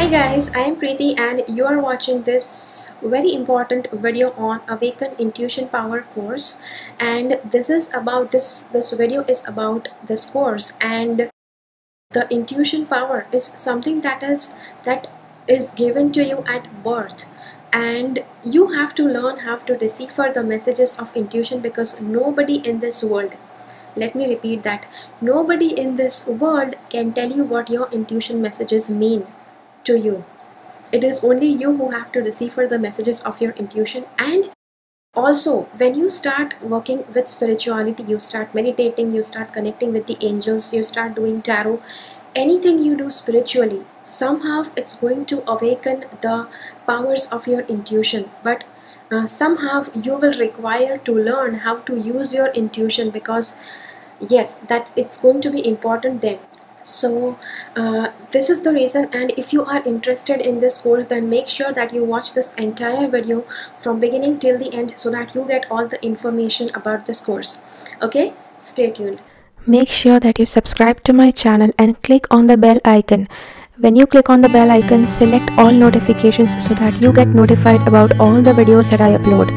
Hi guys, I am Preeti and you are watching this very important video on Awaken Intuition Power course, and this video is about this course. And the intuition power is something that is given to you at birth, and you have to learn how to decipher the messages of intuition, because nobody in this world, let me repeat that, nobody in this world can tell you what your intuition messages mean to you. It is only you who have to decipher the messages of your intuition. And also, when you start working with spirituality, you start meditating, you start connecting with the angels, you start doing tarot, anything you do spiritually, somehow it's going to awaken the powers of your intuition. But somehow you will require to learn how to use your intuition, because yes, that it's going to be important then. So this is the reason, and if you are interested in this course, then make sure that you watch this entire video from beginning till the end, so that you get all the information about this course. Okay, stay tuned. Make sure that you subscribe to my channel and click on the bell icon. When you click on the bell icon, select all notifications so that you get notified about all the videos that I upload.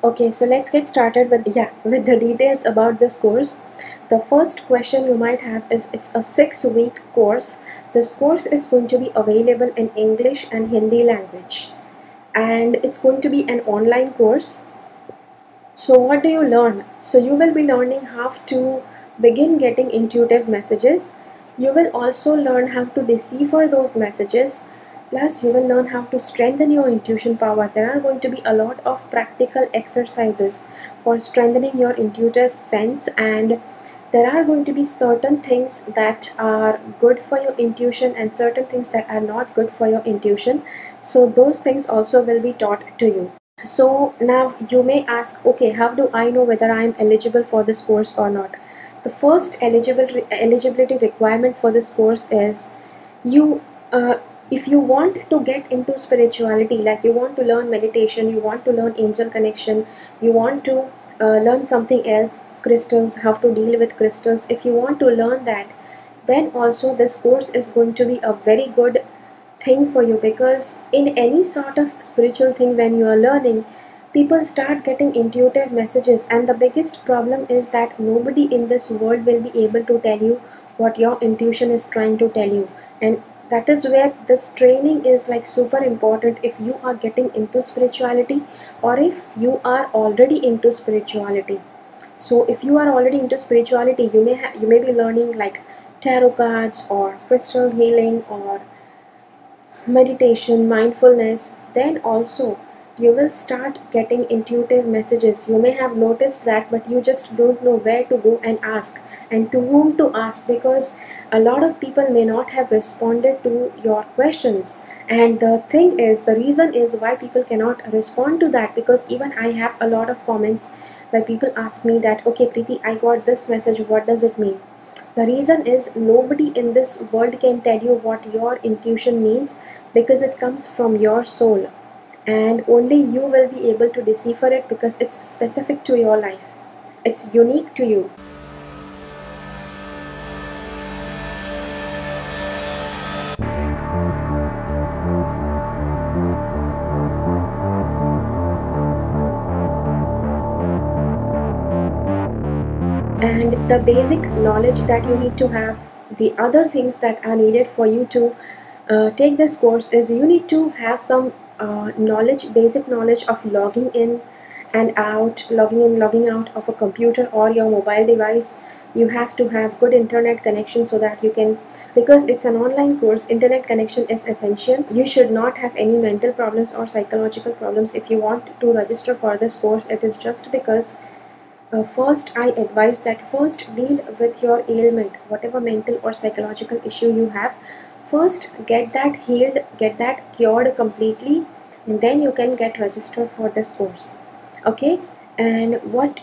Okay, so let's get started with the details about this course. The first question you might have is, it's a 6-week course. This course is going to be available in English and Hindi language, and it's going to be an online course. So what do you learn? So you will be learning how to begin getting intuitive messages. You will also learn how to decipher those messages. Plus, you will learn how to strengthen your intuition power. There are going to be a lot of practical exercises for strengthening your intuitive sense, and there are going to be certain things that are good for your intuition and certain things that are not good for your intuition. So those things also will be taught to you. So now you may ask, okay, how do I know whether I am eligible for this course or not? The first eligibility requirement for this course is, you if you want to get into spirituality, like you want to learn meditation, you want to learn angel connection, you want to learn something else, crystals, how to deal with crystals, if you want to learn that, then also this course is going to be a very good thing for you. Because in any sort of spiritual thing, when you are learning, people start getting intuitive messages, and the biggest problem is that nobody in this world will be able to tell you what your intuition is trying to tell you. And that is where this training is like super important if you are getting into spirituality, or if you are already into spirituality. So if you are already into spirituality, you may be learning like tarot cards or crystal healing or meditation, mindfulness. Then also you will start getting intuitive messages. You may have noticed that, but you just don't know where to go and ask, and to whom to ask, because a lot of people may not have responded to your questions. And the reason is why people cannot respond to that, because even I have a lot of comments where people ask me that, okay Preeti, I got this message, what does it mean? The reason is, nobody in this world can tell you what your intuition means, because it comes from your soul, and only you will be able to decipher it, because it's specific to your life. It's unique to you. And the basic knowledge that you need to have, the other things that are needed for you to take this course, is you need to have some basic knowledge of logging in and out, logging out of a computer or your mobile device. You have to have good internet connection, so that you can, because it's an online course, internet connection is essential. You should not have any mental problems or psychological problems if you want to register for this course. It is just because first I advise that first deal with your ailment, whatever mental or psychological issue you have. First get that healed, get that cured completely, and then you can get registered for this course. Okay, and what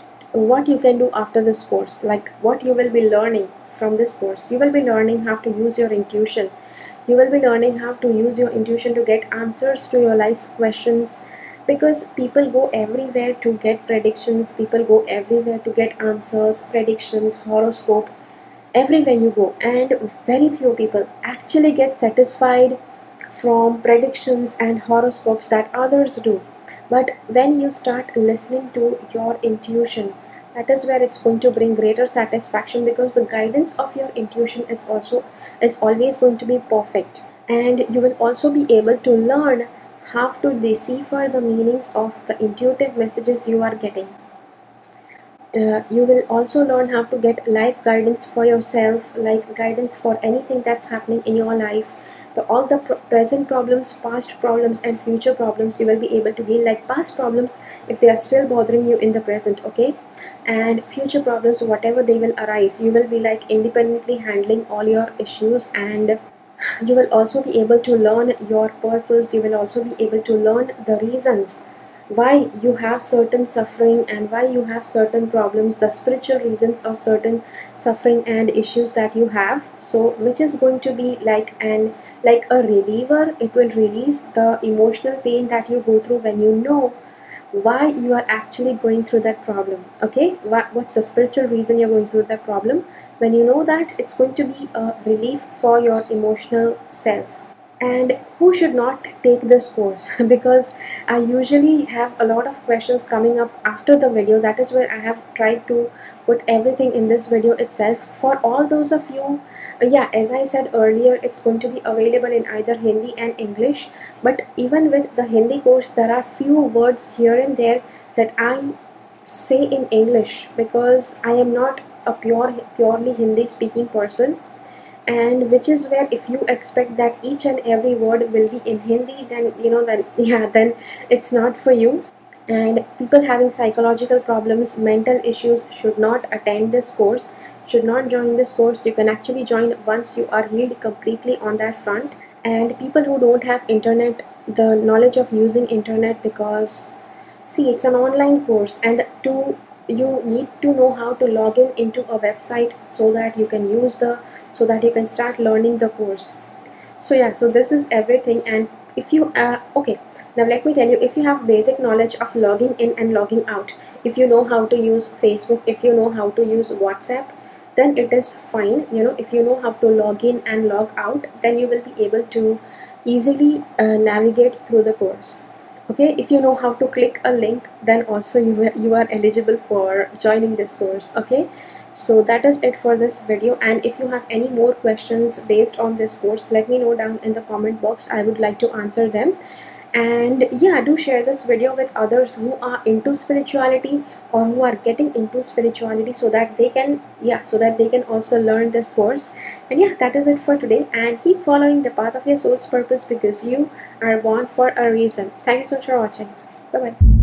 you can do after this course, like what you will be learning from this course, you will be learning how to use your intuition. You will be learning how to use your intuition to get answers to your life's questions, because people go everywhere to get predictions, people go everywhere to get answers, predictions, horoscope, everywhere you go, and very few people actually get satisfied from predictions and horoscopes that others do. But when you start listening to your intuition, that is where it's going to bring greater satisfaction, because the guidance of your intuition is always going to be perfect, and you will also be able to learn how to decipher the meanings of the intuitive messages you are getting. You will also learn how to get life guidance for yourself, like guidance for anything that's happening in your life. All the present problems, past problems, and future problems, you will be able to deal, like past problems if they are still bothering you in the present, okay, and future problems, whatever they will arise, you will be like independently handling all your issues. And you will also be able to learn your purpose. You will also be able to learn the reasons why you have certain suffering and why you have certain problems, the spiritual reasons of certain suffering and issues that you have. So which is going to be like a reliever. It will release the emotional pain that you go through when you know why you are actually going through that problem. Okay, what's the spiritual reason you're going through that problem? When you know that, it's going to be a relief for your emotional self. And who should not take this course? Because I usually have a lot of questions coming up after the video. That is where I have tried to put everything in this video itself. For all those of you, yeah, as I said earlier, it's going to be available in either Hindi and English. But even with the Hindi course, there are few words here and there that I say in English, because I am not a purely Hindi speaking person, and which is where if you expect that each and every word will be in Hindi, then then it's not for you. And people having psychological problems, mental issues, should not attend this course, should not join this course. You can actually join once you are healed completely on that front. And people who don't have internet, the knowledge of using internet, because see, it's an online course, and you need to know how to log in into a website so that you can so that you can start learning the course. So yeah, so this is everything. And if you okay, now let me tell you, if you have basic knowledge of logging in and logging out, if you know how to use Facebook, if you know how to use WhatsApp, then it is fine. If you know how to log in and log out, then you will be able to easily navigate through the course. Okay, if you know how to click a link, then also you are eligible for joining this course. Okay, so that is it for this video. And if you have any more questions based on this course, let me know down in the comment box. I would like to answer them. And yeah, do share this video with others who are into spirituality or who are getting into spirituality, so that they can also learn this course. And yeah, that is it for today. And keep following the path of your soul's purpose, because you are born for a reason. Thank you so much for watching. Bye bye.